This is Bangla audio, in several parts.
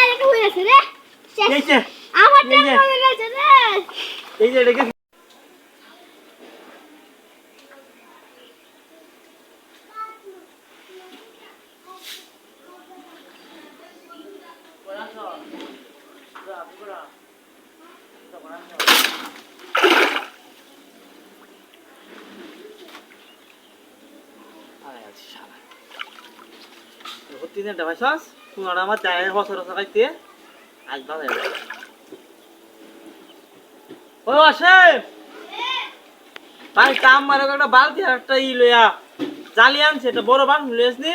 একটু হয়ে গেছে রে আমার টাকা হয়ে গেছে রে এই যে এটাকে তিনটা ভাইসাস তোমার আমার যায় বছর বছর খাইতে আজ ভালো ও আসে ভাই কাম মারে একটা বালতি আর একটা ই লইয়া জালি আনছে এটা বড় বান লইয়াস নি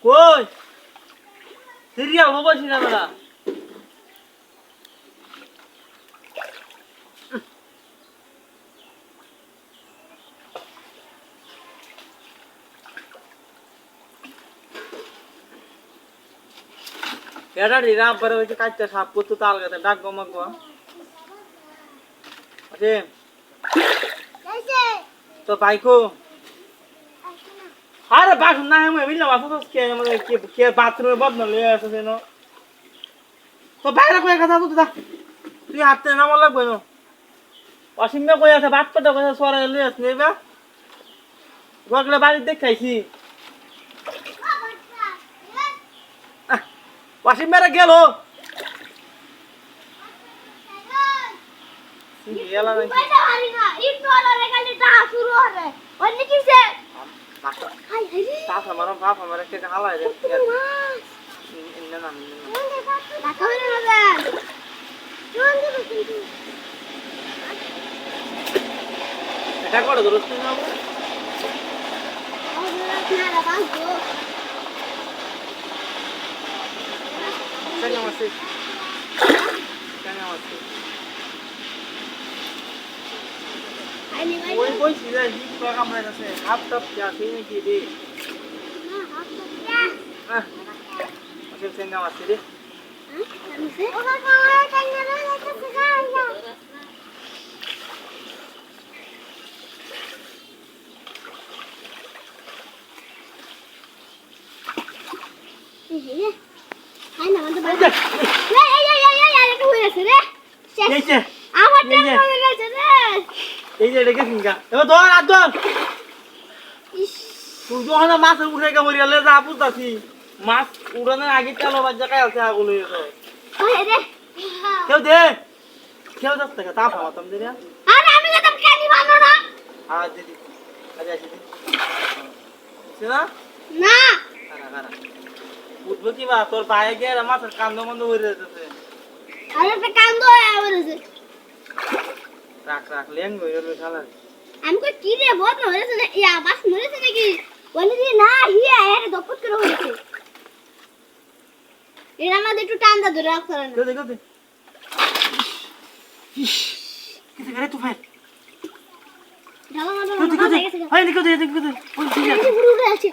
কই সিরিয়াল বসি না বেলা এটা রিরা পরে ওই কাটতে সাপ করতে তাল গাতে ডাক গমাক আছে তো বাইকো আরে বাস না আমি বিনা বাস তো কে মানে কে বাথরুমে বদনা লয়ে আছে যেন তো বাইরে কই কথা তো দা তুই হাতে নাম লাগবে না অসীমে কই আছে বাত পড়া কই সরে লয়ে আছে নেবা গগলে বাড়ি দেখাইছি অসীম মেরে গেল গেলা নাই পয়সা হারি না ইট ওরে খালি টা শুরু হবে অন্য কিসে হাই হাই তাস আমার কে হালাই রে ইন্না নাম টাকা হইলো না জোন দিবি কিন্তু এটা করে দরস্ত না না বাঁধো কেন আছে আইনি ভাই ওই কই সিধা জি টাকা আমার কাছে হাফ টপ যা সেই নাকি দে না হাত তো क्या ওকে সেঙ্গা আছে রে हमसे ओका कावा करने रे तो सिखा आया ये हाय ना মানে বাজে একটু হয়ে গেছে রে এই যে আমার টাকা হয়ে গেছে রে এই যে এটাকে সিঙ্গা এবার ধর আর ধর ইস তুই যখন মাছ উঠে গে মরিয়ালে যা বুঝতাছি মাছ উড়ানোর আগে চালো বাজা কাই আছে আগুলো তো ওই রে কেউ যাচ্ছে তা তা ফামাতাম দে আরে আমি তো কেনি বানো না আর দিদি আজ আসি দি সেনা না কারা উঠবো কি বা তোর পায়ে গিয়ে মাছের কান্দ মন্দ হয়ে যেতেছে আরে তো কান্দো আইছে রাখ লেং হয়ে গেল শালা আমি কই কি রে বহুত মরেছে না ইয়া বাস মরেছে নাকি বলি দি না হিয়া এর দপত করে হয়েছে এর আমাদের একটু টান্দা ধরে রাখতে না কেউ দে ইস কিতে করে তুই ভাই ঢালা মারো কেউ দে হয় কেউ দে ওই ঠিক আছে পুরো উঠে আছে